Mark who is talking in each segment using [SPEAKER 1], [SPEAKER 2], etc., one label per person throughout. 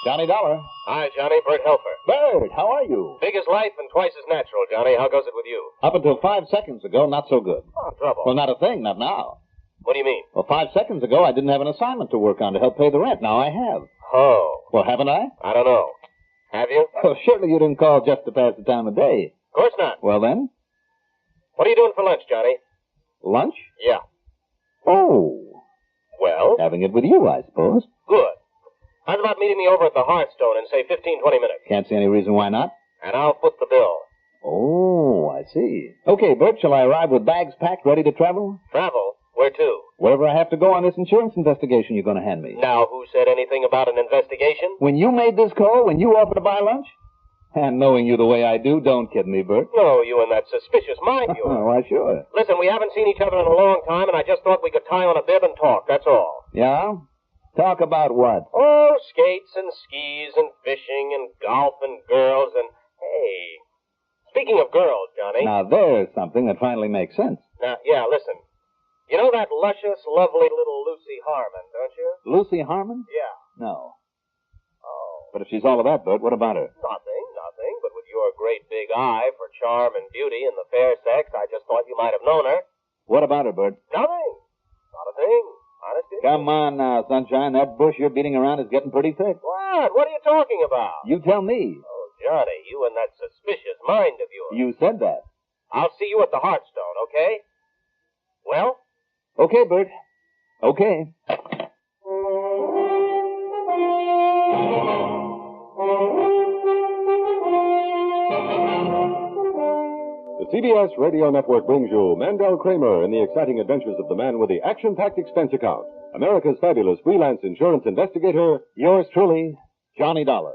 [SPEAKER 1] Johnny Dollar.
[SPEAKER 2] Hi, Johnny. Bert Helfer.
[SPEAKER 1] Bird, how are you?
[SPEAKER 2] Big as life and twice as natural, Johnny. How goes it with you?
[SPEAKER 1] Up until 5 seconds ago, not so good.
[SPEAKER 2] Oh, trouble.
[SPEAKER 1] Well, not a thing, not now.
[SPEAKER 2] What do you mean?
[SPEAKER 1] Well, 5 seconds ago, I didn't have an assignment to work on to help pay the rent. Now I have.
[SPEAKER 2] Oh.
[SPEAKER 1] Well, haven't I?
[SPEAKER 2] I don't know. Have you?
[SPEAKER 1] Well, surely you didn't call just to pass the time of day.
[SPEAKER 2] Of course not.
[SPEAKER 1] Well, then?
[SPEAKER 2] What are you doing for lunch, Johnny?
[SPEAKER 1] Lunch?
[SPEAKER 2] Yeah.
[SPEAKER 1] Oh.
[SPEAKER 2] Well?
[SPEAKER 1] Having it with you, I suppose.
[SPEAKER 2] Good. How's about meeting me over at the Hearthstone in, say, 15, 20 minutes?
[SPEAKER 1] Can't see any reason why not.
[SPEAKER 2] And I'll foot the bill.
[SPEAKER 1] Oh, I see. Okay, Bert, shall I arrive with bags packed, ready to travel?
[SPEAKER 2] Travel? Where to?
[SPEAKER 1] Wherever I have to go on this insurance investigation you're going to hand me.
[SPEAKER 2] Now, who said anything about an investigation?
[SPEAKER 1] When you made this call, when you offered to buy lunch? And knowing you the way I do, don't kid me, Bert.
[SPEAKER 2] No, you and that suspicious mind of yours.
[SPEAKER 1] Oh, why, sure.
[SPEAKER 2] Listen, we haven't seen each other in a long time, and I just thought we could tie on a bib and talk, that's all.
[SPEAKER 1] Yeah? Talk about what?
[SPEAKER 2] Oh, skates and skis and fishing and golf and girls and... Hey, speaking of girls, Johnny...
[SPEAKER 1] Now, there's something that finally makes sense.
[SPEAKER 2] Now, yeah, listen. You know that luscious, lovely little Lucy Harmon, don't you?
[SPEAKER 1] Lucy Harmon?
[SPEAKER 2] Yeah.
[SPEAKER 1] No.
[SPEAKER 2] Oh.
[SPEAKER 1] But if she's all of that, Bert, what about her?
[SPEAKER 2] Nothing. But with your great big eye for charm and beauty and the fair sex, I just thought you might have known her.
[SPEAKER 1] What about her, Bert?
[SPEAKER 2] Nothing. Not a thing. Honestly.
[SPEAKER 1] Come on now, Sunshine. That bush you're beating around is getting pretty thick.
[SPEAKER 2] What? What are you talking about?
[SPEAKER 1] You tell me.
[SPEAKER 2] Oh, Johnny, you and that suspicious mind of yours.
[SPEAKER 1] You said that.
[SPEAKER 2] I'll see you at the Hearthstone, okay? Well?
[SPEAKER 1] Okay, Bert. Okay.
[SPEAKER 3] The CBS Radio Network brings you Mandel Kramer in the exciting adventures of the man with the action-packed expense account. America's fabulous freelance insurance investigator.
[SPEAKER 1] Yours truly, Johnny Dollar.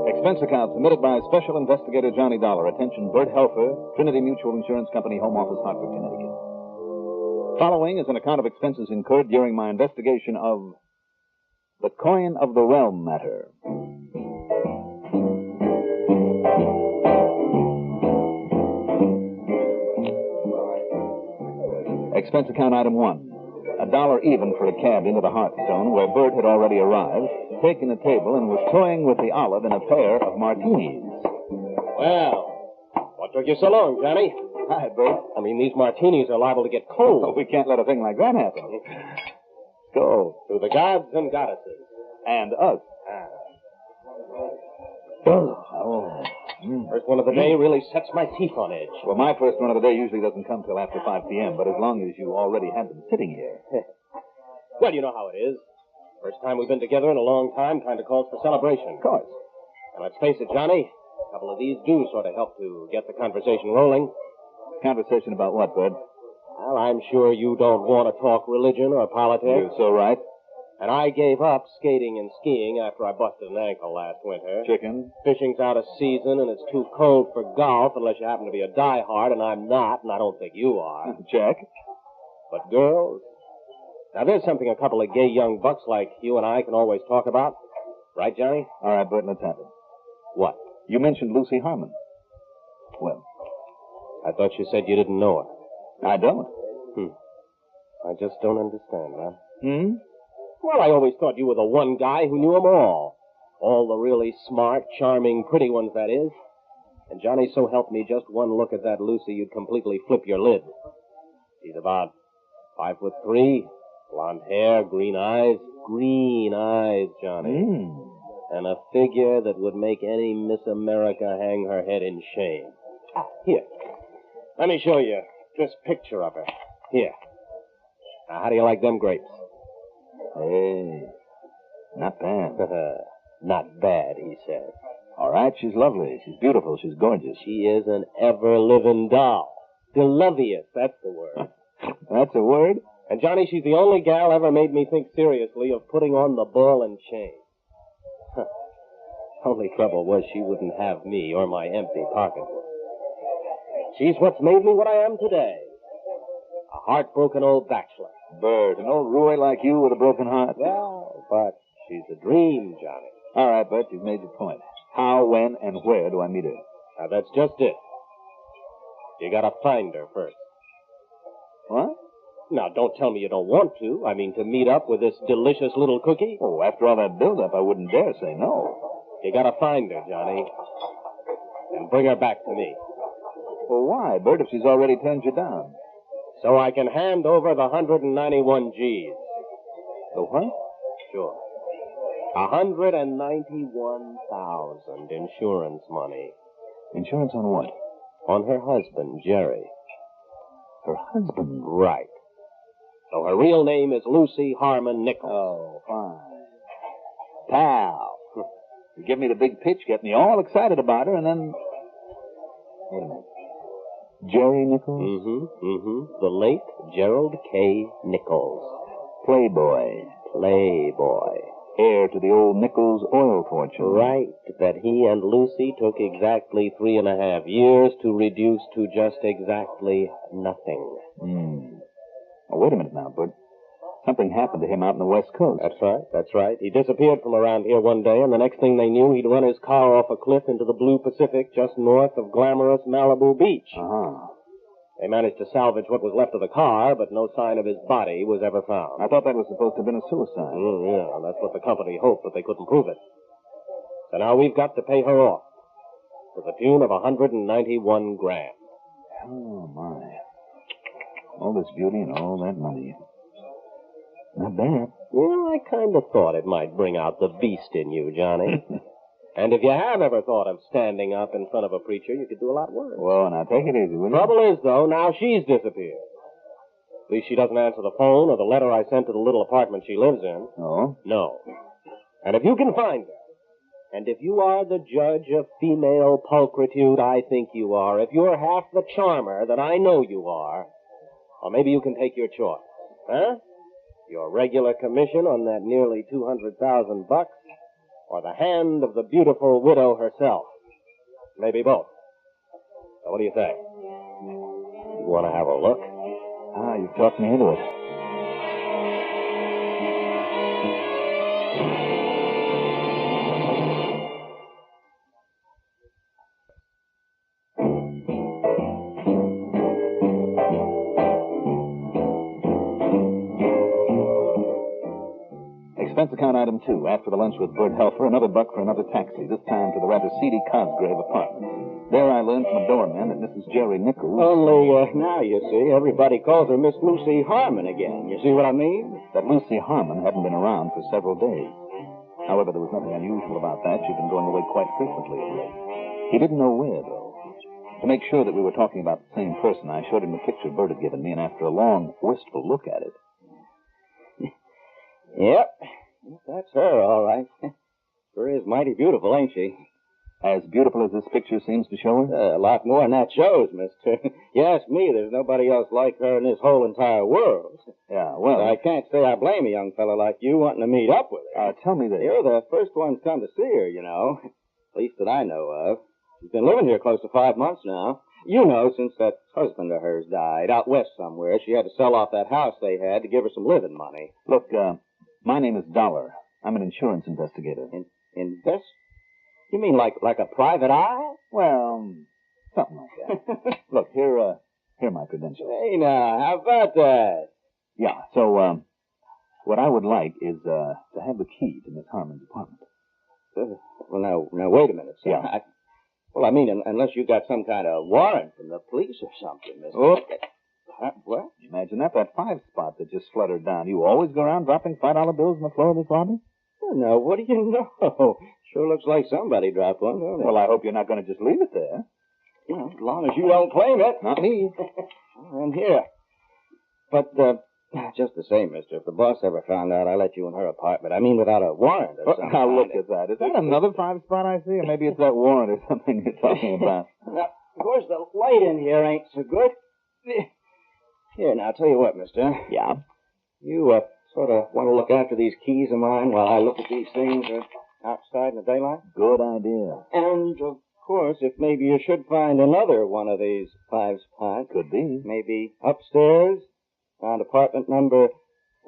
[SPEAKER 1] Expense account submitted by Special Investigator Johnny Dollar. Attention, Bert Helfer, Trinity Mutual Insurance Company, Home Office, Hartford, Connecticut. Following is an account of expenses incurred during my investigation of the Coin of the Realm matter. Expense account item 1. $1 even for a cab into the Hearthstone, where Bert had already arrived, taken a table, and was toying with the olive in a pair of martinis.
[SPEAKER 2] Well, what took you so long, Johnny?
[SPEAKER 1] Hi, Bert.
[SPEAKER 2] I mean, these martinis are liable to get cold.
[SPEAKER 1] Oh, we can't let a thing like that happen. Go.
[SPEAKER 2] To the gods and goddesses.
[SPEAKER 1] And us.
[SPEAKER 2] Oh. First one of the day really sets my teeth on edge.
[SPEAKER 1] Well, my first one of the day usually doesn't come till after 5 p.m., but as long as you already had them sitting here.
[SPEAKER 2] Well, you know how it is. First time we've been together in a long time kind of calls for celebration.
[SPEAKER 1] Of course.
[SPEAKER 2] And let's face it, Johnny, a couple of these do sort of help to get the conversation rolling.
[SPEAKER 1] Conversation about what, Bud?
[SPEAKER 2] Well, I'm sure you don't want to talk religion or politics.
[SPEAKER 1] You're so right.
[SPEAKER 2] And I gave up skating and skiing after I busted an ankle last winter.
[SPEAKER 1] Chicken.
[SPEAKER 2] Fishing's out of season, and it's too cold for golf unless you happen to be a diehard, and I'm not, and I don't think you are.
[SPEAKER 1] Check.
[SPEAKER 2] But girls? Now, there's something a couple of gay young bucks like you and I can always talk about. Right, Johnny?
[SPEAKER 1] All right, Bert, let's have it.
[SPEAKER 2] What?
[SPEAKER 1] You mentioned Lucy Harmon. Well,
[SPEAKER 2] I thought you said you didn't know her.
[SPEAKER 1] I don't.
[SPEAKER 2] I just don't understand, huh?
[SPEAKER 1] Well,
[SPEAKER 2] I always thought you were the one guy who knew them all. All the really smart, charming, pretty ones, that is. And Johnny, so help me, just one look at that Lucy, you'd completely flip your lid. She's about 5'3", blonde hair, green eyes. Green eyes, Johnny. And a figure that would make any Miss America hang her head in shame. Here. Let me show you this picture of her. Here. Now, how do you like them grapes?
[SPEAKER 1] Hey, not bad.
[SPEAKER 2] Not bad, he says.
[SPEAKER 1] All right, she's lovely. She's beautiful. She's gorgeous.
[SPEAKER 2] She is an ever-living doll. Deluvious, that's the word.
[SPEAKER 1] That's a word?
[SPEAKER 2] And, Johnny, she's the only gal ever made me think seriously of putting on the ball and chain. Only trouble was she wouldn't have me or my empty pocketbook. She's what's made me what I am today. A heartbroken old bachelor.
[SPEAKER 1] Bird, an old Roy like you with a broken heart?
[SPEAKER 2] Well, but she's a dream, Johnny.
[SPEAKER 1] All right, Bert, you've made your point. How, when, and where do I meet her?
[SPEAKER 2] Now, that's just it. You gotta find her first.
[SPEAKER 1] What?
[SPEAKER 2] Now, don't tell me you don't want to. I mean, to meet up with this delicious little cookie.
[SPEAKER 1] Oh, after all that build-up, I wouldn't dare say no.
[SPEAKER 2] You gotta find her, Johnny. And bring her back to me.
[SPEAKER 1] Well, why, Bert, if she's already turned you down?
[SPEAKER 2] So I can hand over the 191 G's.
[SPEAKER 1] The what?
[SPEAKER 2] Sure. 191,000 insurance money.
[SPEAKER 1] Insurance on what?
[SPEAKER 2] On her husband, Jerry.
[SPEAKER 1] Her husband?
[SPEAKER 2] Right. So her real name is Lucy Harmon Nichols.
[SPEAKER 1] Oh, fine. Pal. You give me the big pitch, get me all excited about her, and then... Wait a minute. Jerry Nichols?
[SPEAKER 2] The late Gerald K. Nichols.
[SPEAKER 1] Playboy. Heir to the old Nichols oil fortune.
[SPEAKER 2] Right, that he and Lucy took exactly 3.5 years to reduce to just exactly nothing.
[SPEAKER 1] Oh, wait a minute now, Bert. Something happened to him out on the West Coast.
[SPEAKER 2] That's right. He disappeared from around here one day, and the next thing they knew, he'd run his car off a cliff into the blue Pacific just north of glamorous Malibu Beach.
[SPEAKER 1] Uh-huh.
[SPEAKER 2] They managed to salvage what was left of the car, but no sign of his body was ever found.
[SPEAKER 1] I thought that was supposed to have been a suicide.
[SPEAKER 2] Yeah, that's what the company hoped, but they couldn't prove it. So now we've got to pay her off to the tune of 191 grand.
[SPEAKER 1] Oh, my. All this beauty and all that money. Not bad.
[SPEAKER 2] Well, I kind of thought it might bring out the beast in you, Johnny. And if you have ever thought of standing up in front of a preacher, you could do a lot worse.
[SPEAKER 1] Well, now, take it easy, will you?
[SPEAKER 2] Trouble is, though, now she's disappeared. At least she doesn't answer the phone or the letter I sent to the little apartment she lives in.
[SPEAKER 1] Oh?
[SPEAKER 2] No. And if you can find her, and if you are the judge of female pulchritude I think you are, if you're half the charmer that I know you are, or maybe you can take your choice. Huh? Your regular commission on that nearly $200,000, or the hand of the beautiful widow herself. Maybe both. So what do you say? You want to have a look?
[SPEAKER 1] Ah, you've talked me into it. Expense account item 2. After the lunch with Bert Helfer, another $1 for another taxi, this time to the rather seedy Cosgrave apartment. There I learned from a doorman that Mrs. Jerry Nichols...
[SPEAKER 4] Only, now, you see, everybody calls her Miss Lucy Harmon again. You see what I mean?
[SPEAKER 1] That Lucy Harmon hadn't been around for several days. However, there was nothing unusual about that. She'd been going away quite frequently of late. He didn't know where, though. To make sure that we were talking about the same person, I showed him the picture Bert had given me, and after a long, wistful look at it...
[SPEAKER 4] Yep. That's her, all right. Sure is mighty beautiful, ain't she?
[SPEAKER 1] As beautiful as this picture seems to show her?
[SPEAKER 4] A lot more than that shows, mister. You ask me, there's nobody else like her in this whole entire world.
[SPEAKER 1] Yeah, well...
[SPEAKER 4] I can't say I blame a young fellow like you wanting to meet up with her.
[SPEAKER 1] Tell me this.
[SPEAKER 4] You're the first one's come to see her, you know. At least that I know of. She's been living here close to 5 months now. You know, since that husband of hers died out west somewhere, she had to sell off that house they had to give her some living money.
[SPEAKER 1] Look, my name is Dollar. I'm an insurance investigator.
[SPEAKER 4] Invest? You mean like a private eye?
[SPEAKER 1] Well, something like that. Look, here are my credentials.
[SPEAKER 4] Hey, now, how about that?
[SPEAKER 1] Yeah, so, what I would like is, to have the key to Miss Harmon's apartment.
[SPEAKER 4] Well, now, wait a minute, sir.
[SPEAKER 1] Yeah.
[SPEAKER 4] I mean, unless you got some kind of warrant from the police or something, mister.
[SPEAKER 1] Oh.
[SPEAKER 4] What?
[SPEAKER 1] Imagine that 5 spot that just fluttered down. You always go around dropping $5 bills on the floor of this lobby?
[SPEAKER 4] Now, what do you know? Sure looks like somebody dropped one, don't it?
[SPEAKER 1] Well, I hope you're not going to just leave it there.
[SPEAKER 4] Well, as long as you don't claim it.
[SPEAKER 1] Not me.
[SPEAKER 4] And here. But, just the same, mister, if the boss ever found out I let you in her apartment, I mean without a warrant or something.
[SPEAKER 1] Now, look at that. Is that another 5 spot I see? Or maybe it's that warrant or something you're talking about.
[SPEAKER 4] Now, of course, the light in here ain't so good. Here, now, I'll tell you what, mister.
[SPEAKER 1] Yeah?
[SPEAKER 4] You, sort of want to look after these keys of mine while I look at these things outside in the daylight?
[SPEAKER 1] Good idea.
[SPEAKER 4] And, of course, if maybe you should find another one of these 5 spots.
[SPEAKER 1] Could be.
[SPEAKER 4] Maybe upstairs, around apartment number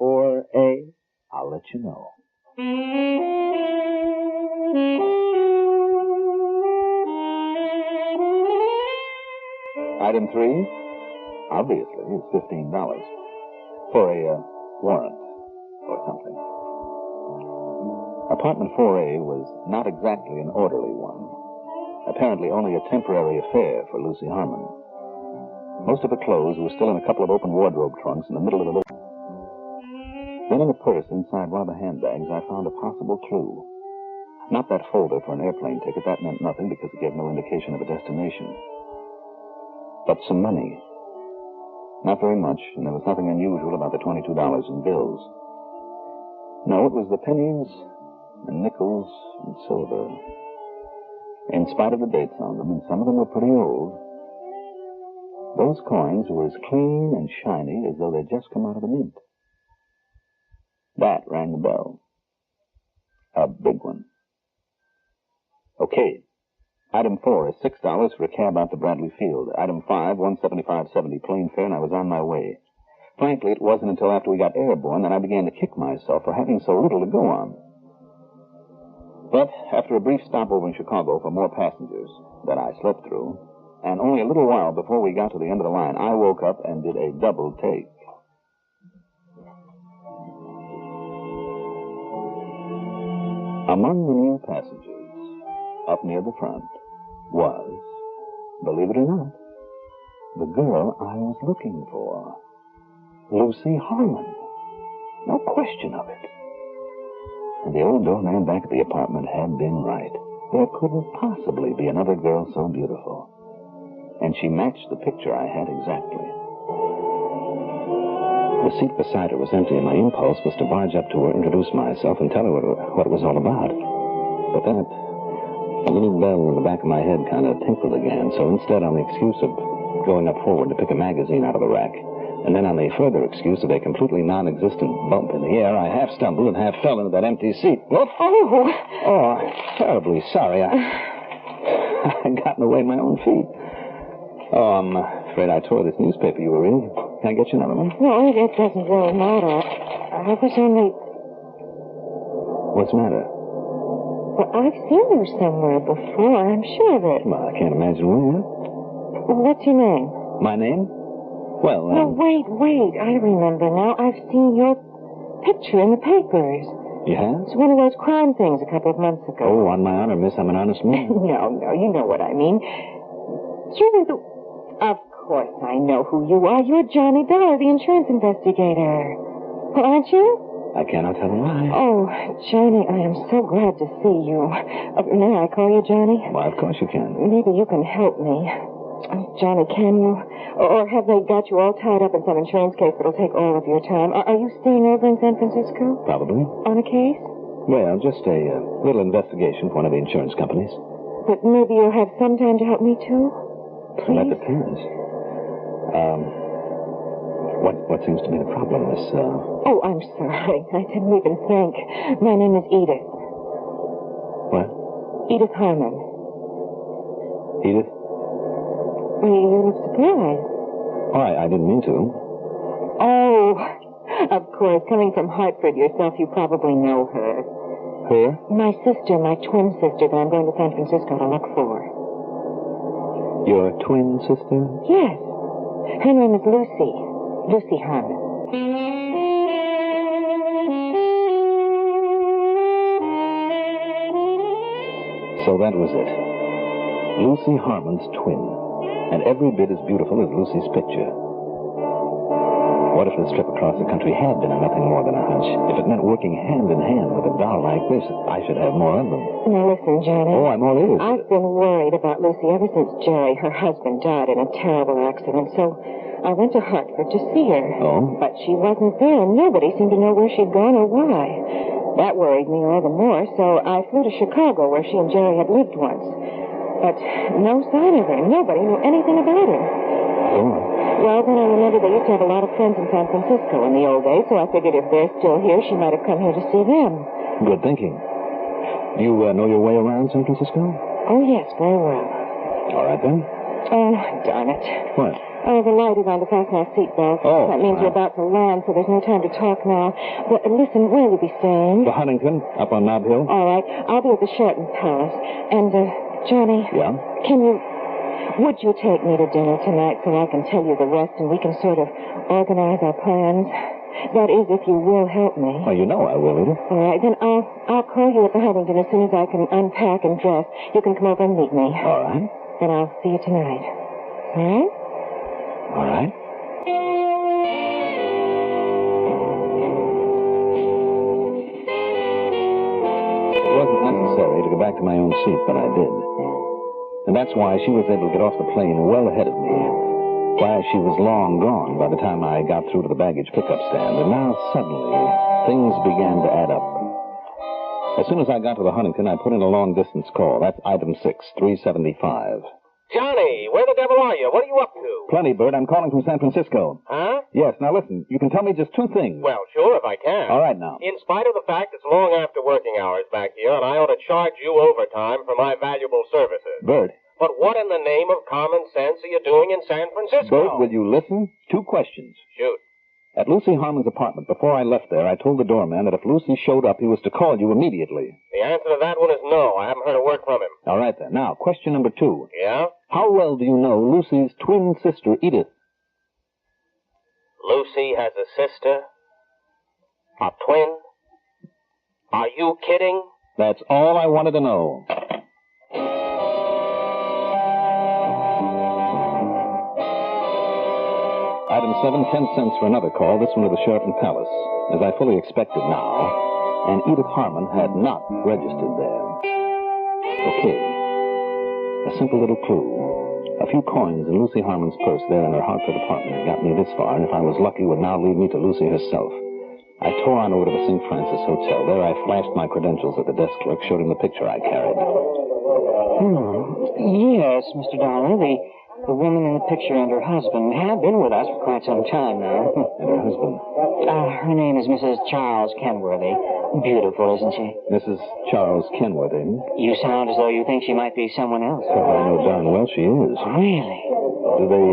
[SPEAKER 4] 4A.
[SPEAKER 1] I'll let you know. Item 3, obviously, is $15 for a warrant or something. Apartment 4A was not exactly an orderly one. Apparently only a temporary affair for Lucy Harmon. Most of her clothes were still in a couple of open wardrobe trunks in the middle of the living room. Then in a purse inside one of the handbags, I found a possible clue. Not that folder for an airplane ticket. That meant nothing because it gave no indication of a destination. But some money. Not very much, and there was nothing unusual about the $22 in bills. No, it was the pennies and nickels and silver. In spite of the dates on them, and some of them were pretty old, those coins were as clean and shiny as though they'd just come out of the mint. That rang the bell. A big one. Okay. Item 4 is $6 for a cab out to Bradley Field. Item 5, $175.70 plane fare, and I was on my way. Frankly, it wasn't until after we got airborne that I began to kick myself for having so little to go on. But after a brief stopover in Chicago for more passengers that I slept through, and only a little while before we got to the end of the line, I woke up and did a double take. Among the new passengers, up near the front, was, believe it or not, the girl I was looking for. Lucy Harmon. No question of it. And the old doorman back at the apartment had been right. There couldn't possibly be another girl so beautiful. And she matched the picture I had exactly. The seat beside her was empty, and my impulse was to barge up to her, introduce myself, and tell her what it was all about. But then a little bell in the back of my head kind of tinkled again, so instead, on the excuse of going up forward to pick a magazine out of the rack, and then on the further excuse of a completely non-existent bump in the air, I half stumbled and half fell into that empty seat. Whoop! Oh, terribly sorry. I got in the way of my own feet. Oh, I'm afraid I tore this newspaper you were reading. Can I get you another one?
[SPEAKER 5] No, that doesn't really matter. I was only...
[SPEAKER 1] What's the matter?
[SPEAKER 5] Well, I've seen you somewhere before, I'm sure of it.
[SPEAKER 1] Well, I can't imagine where.
[SPEAKER 5] What's your name?
[SPEAKER 1] My name? Well,
[SPEAKER 5] No, wait. I remember now. I've seen your picture in the papers.
[SPEAKER 1] You have?
[SPEAKER 5] It's one of those crime things a couple of months ago.
[SPEAKER 1] Oh, on my honor, miss, I'm an honest man.
[SPEAKER 5] No, you know what I mean. You're the... Of course I know who you are. You're Johnny Dollar, the insurance investigator. Well, aren't you?
[SPEAKER 1] I cannot tell a lie.
[SPEAKER 5] Oh, Johnny, I am so glad to see you. May I call you Johnny?
[SPEAKER 1] Why, of course you can.
[SPEAKER 5] Maybe you can help me. Johnny, can you? Or have they got you all tied up in some insurance case that'll take all of your time? Are you staying over in San Francisco?
[SPEAKER 1] Probably.
[SPEAKER 5] On a case?
[SPEAKER 1] Well, just a little investigation for one of the insurance companies.
[SPEAKER 5] But maybe you'll have some time to help me, too? Please?
[SPEAKER 1] Well, that depends. What seems to be the problem, Miss,
[SPEAKER 5] Oh, I'm sorry. I didn't even think. My name is Edith.
[SPEAKER 1] What?
[SPEAKER 5] Edith Harmon.
[SPEAKER 1] Edith?
[SPEAKER 5] Well, you look surprised.
[SPEAKER 1] Oh, I didn't mean to.
[SPEAKER 5] Oh, of course. Coming from Hartford yourself, you probably know her.
[SPEAKER 1] Her?
[SPEAKER 5] My sister, my twin sister that I'm going to San Francisco to look for.
[SPEAKER 1] Your twin sister?
[SPEAKER 5] Yes. Her name is Lucy. Lucy Harmon.
[SPEAKER 1] So that was it. Lucy Harmon's twin. And every bit as beautiful as Lucy's picture. What if this trip across the country had been nothing more than a hunch? If it meant working hand in hand with a doll like this, I should have more of them.
[SPEAKER 5] Now listen, Johnny.
[SPEAKER 1] Oh, I'm all ears.
[SPEAKER 5] I've been worried about Lucy ever since Jerry, her husband, died in a terrible accident, so I went to Hartford to see her.
[SPEAKER 1] Oh?
[SPEAKER 5] But she wasn't there, and nobody seemed to know where she'd gone or why. That worried me all the more, so I flew to Chicago, where she and Jerry had lived once. But no sign of her. Nobody knew anything about her.
[SPEAKER 1] Oh.
[SPEAKER 5] Well, then I remembered they used to have a lot of friends in San Francisco in the old days, so I figured if they're still here, she might have come here to see them.
[SPEAKER 1] Good thinking. You know your way around San Francisco?
[SPEAKER 5] Oh, yes, very well.
[SPEAKER 1] All right, then.
[SPEAKER 5] Oh, darn it.
[SPEAKER 1] What?
[SPEAKER 5] Oh, the light is on to fasten our seatbelts.
[SPEAKER 1] Oh,
[SPEAKER 5] that means you're about to land, so there's no time to talk now. But listen, where will you be staying?
[SPEAKER 1] The Huntington, up on Nob Hill.
[SPEAKER 5] All right. I'll be at the Sheraton Palace. And, Johnny.
[SPEAKER 1] Yeah?
[SPEAKER 5] Would you take me to dinner tonight so I can tell you the rest and we can sort of organize our plans? That is, if you will help me.
[SPEAKER 1] Well, you know I will, Edith.
[SPEAKER 5] All right, then I'll call you at the Huntington as soon as I can unpack and dress. You can come over and meet me.
[SPEAKER 1] All right.
[SPEAKER 5] Then I'll see you tonight. All right?
[SPEAKER 1] All right. It wasn't necessary to go back to my own seat, but I did. And that's why she was able to get off the plane well ahead of me. Why she was long gone by the time I got through to the baggage pickup stand. And now, suddenly, things began to add up. As soon as I got to the Huntington, I put in a long-distance call. That's item 6, 375.
[SPEAKER 2] Johnny, where the devil are you? What are you up to?
[SPEAKER 1] Plenty, Bert. I'm calling from San Francisco.
[SPEAKER 2] Huh?
[SPEAKER 1] Yes, now listen. You can tell me just 2 things.
[SPEAKER 2] Well, sure, if I can.
[SPEAKER 1] All right, now.
[SPEAKER 2] In spite of the fact it's long after working hours back here, and I ought to charge you overtime for my valuable services.
[SPEAKER 1] Bert.
[SPEAKER 2] But what in the name of common sense are you doing in San Francisco?
[SPEAKER 1] Bert, will you listen? 2 questions.
[SPEAKER 2] Shoot.
[SPEAKER 1] At Lucy Harmon's apartment, before I left there, I told the doorman that if Lucy showed up, he was to call you immediately.
[SPEAKER 2] The answer to that one is no. I haven't heard a word from him.
[SPEAKER 1] All right, then. Now, question number 2.
[SPEAKER 2] Yeah?
[SPEAKER 1] How well do you know Lucy's twin sister, Edith?
[SPEAKER 2] Lucy has a sister? A twin? Are you kidding?
[SPEAKER 1] That's all I wanted to know. Item 7, 10 cents for another call, this one to the Sheraton Palace, as I fully expected now, and Edith Harmon had not registered there. Okay. A simple little clue. A few coins in Lucy Harmon's purse there in her Hartford apartment had got me this far, and if I was lucky, would now lead me to Lucy herself. I tore on over to the St. Francis Hotel. There I flashed my credentials at the desk clerk, showed him the picture I carried.
[SPEAKER 6] Yes, Mr. Dollar, the woman in the picture and her husband have been with us for quite some time now.
[SPEAKER 1] And her husband?
[SPEAKER 6] Her name is Mrs. Charles Kenworthy. Beautiful, isn't she?
[SPEAKER 1] Mrs. Charles Kenworthy.
[SPEAKER 6] You sound as though you think she might be someone else.
[SPEAKER 1] Well, I know darn well she is.
[SPEAKER 6] Really?
[SPEAKER 1] Do they,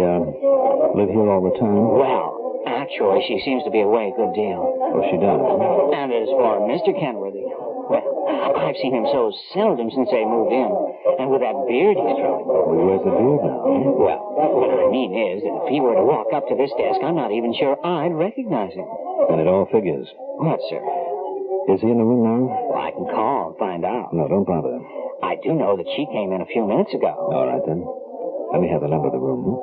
[SPEAKER 1] live here all the time?
[SPEAKER 6] Well, actually, she seems to be away a good deal.
[SPEAKER 1] Oh, she does.
[SPEAKER 6] And as for Mr. Kenworthy, well, I've seen him so seldom since they moved in. And with that beard he's growing.
[SPEAKER 1] Well, he wears a beard now.
[SPEAKER 6] Well, what I mean is that if he were to walk up to this desk, I'm not even sure I'd recognize him.
[SPEAKER 1] Then it all figures.
[SPEAKER 6] What, sir?
[SPEAKER 1] Is he in the room now?
[SPEAKER 6] Well, I can call and find out.
[SPEAKER 1] No, don't bother.
[SPEAKER 6] I do know that she came in a few minutes ago.
[SPEAKER 1] All right, then. Let me have the number of the room.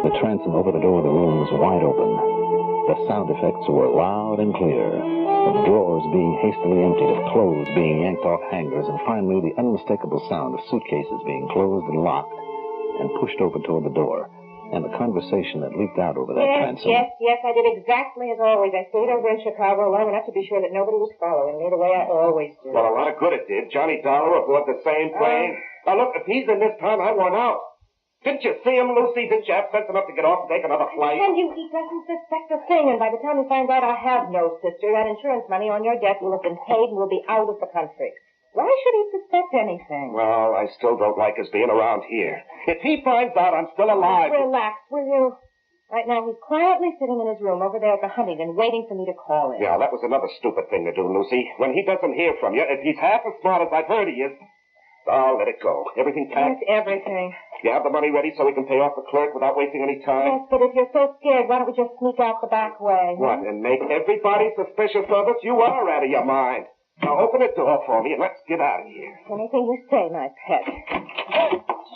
[SPEAKER 1] The transom over the door of the room was wide open. The sound effects were loud and clear, of drawers being hastily emptied, of clothes being yanked off hangers, and finally the unmistakable sound of suitcases being closed and locked and pushed over toward the door, and the conversation that leaked out over that transom.
[SPEAKER 5] Yes, I did exactly as always. I stayed over in Chicago long enough to be sure that nobody was following me the way I always do.
[SPEAKER 7] Well, a lot of good it did. Johnny Dollar aboard the same plane. Now, look, if he's in this time, I want out. Didn't you see him, Lucy? Didn't you have sense enough to get off and take another flight?
[SPEAKER 5] And he doesn't suspect a thing, and by the time he finds out I have no sister, that insurance money on your debt will have been paid and will be out of the country. Why should he suspect anything?
[SPEAKER 7] Well, I still don't like his being around here. If he finds out I'm still alive...
[SPEAKER 5] Relax, will you? Right now, he's quietly sitting in his room over there at the Huntington, waiting for me to call him.
[SPEAKER 7] Yeah, that was another stupid thing to do, Lucy. When he doesn't hear from you, if he's half as smart as I've heard he is... Oh, let it go. Everything packed?
[SPEAKER 5] Yes, everything.
[SPEAKER 7] You have the money ready so we can pay off the clerk without wasting any time?
[SPEAKER 5] Yes, but if you're so scared, why don't we just sneak out the back way?
[SPEAKER 7] What, and make everybody suspicious of us? You are out of your mind. Now open the door for me and let's get out of here.
[SPEAKER 5] Anything you say, my pet.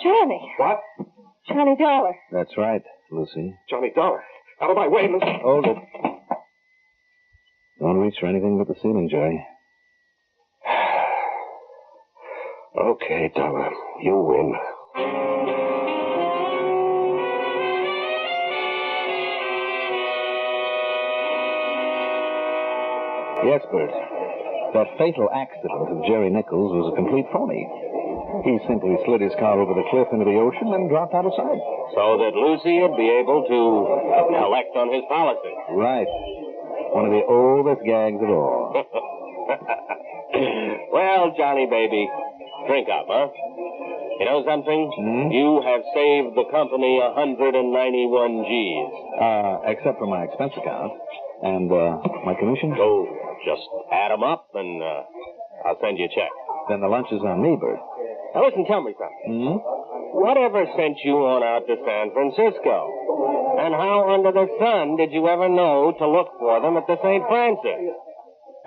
[SPEAKER 5] Johnny.
[SPEAKER 7] What?
[SPEAKER 5] Johnny Dollar.
[SPEAKER 1] That's right, Lucy.
[SPEAKER 7] Johnny Dollar. Out of my way, Lucy.
[SPEAKER 1] Hold it. Don't reach for anything but the ceiling, Jerry.
[SPEAKER 7] Okay, Dollar. You win.
[SPEAKER 1] Yes, Bert. That fatal accident of Jerry Nichols was a complete phony. He simply slid his car over the cliff into the ocean and dropped out of sight.
[SPEAKER 2] So that Lucy would be able to collect on his policy.
[SPEAKER 1] Right. One of the oldest gags of all.
[SPEAKER 2] Well, Johnny, baby, drink up, huh? You know something?
[SPEAKER 1] Hmm?
[SPEAKER 2] You have saved the company 191 G's.
[SPEAKER 1] Except for my expense account. And, my commission?
[SPEAKER 2] Oh, just add 'em up, and I'll send you a check.
[SPEAKER 1] Then the lunch is on me, Bert.
[SPEAKER 2] Now, listen, tell me something.
[SPEAKER 1] Hmm?
[SPEAKER 2] Whatever sent you on out to San Francisco? And how under the sun did you ever know to look for them at the St. Francis?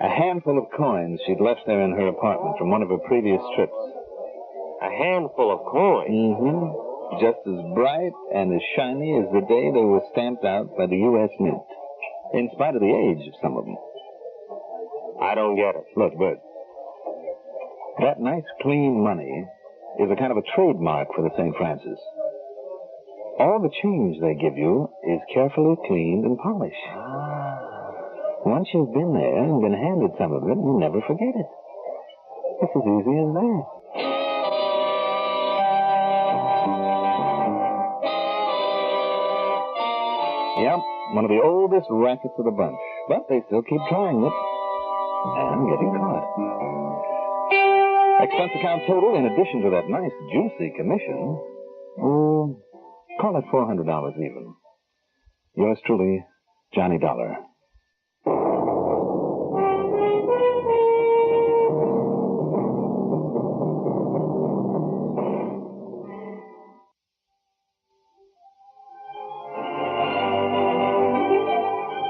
[SPEAKER 1] A handful of coins she'd left there in her apartment from one of her previous trips.
[SPEAKER 2] A handful of coins?
[SPEAKER 1] Mm-hmm. Just as bright and as shiny as the day they were stamped out by the U.S. Mint. In spite of the age of some of them.
[SPEAKER 2] I don't get it.
[SPEAKER 1] Look, Bert. That nice, clean money is a kind of a trademark for the St. Francis. All the change they give you is carefully cleaned and polished. Once you've been there and been handed some of it, you never forget it. It's as easy as that. Yep, one of the oldest rackets of the bunch. But they still keep trying it. And getting caught. Expense account total, in addition to that nice, juicy commission, call it $400 even. Yours truly, Johnny Dollar.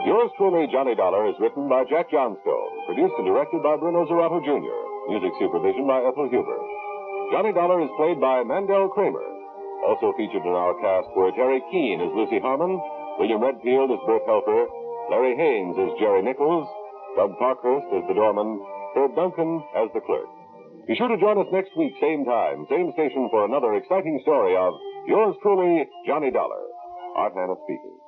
[SPEAKER 3] Yours truly, Johnny Dollar, is written by Jack Johnstone, produced and directed by Bruno Zerato Jr., music supervision by Ethel Huber. Johnny Dollar is played by Mandel Kramer. Also featured in our cast were Terry Keane as Lucy Harmon, William Redfield as Bert Helfer, Larry Haynes as Jerry Nichols, Doug Parkhurst as the doorman, Herb Duncan as the clerk. Be sure to join us next week, same time, same station, for another exciting story of Yours truly, Johnny Dollar. Art Hannah speaking.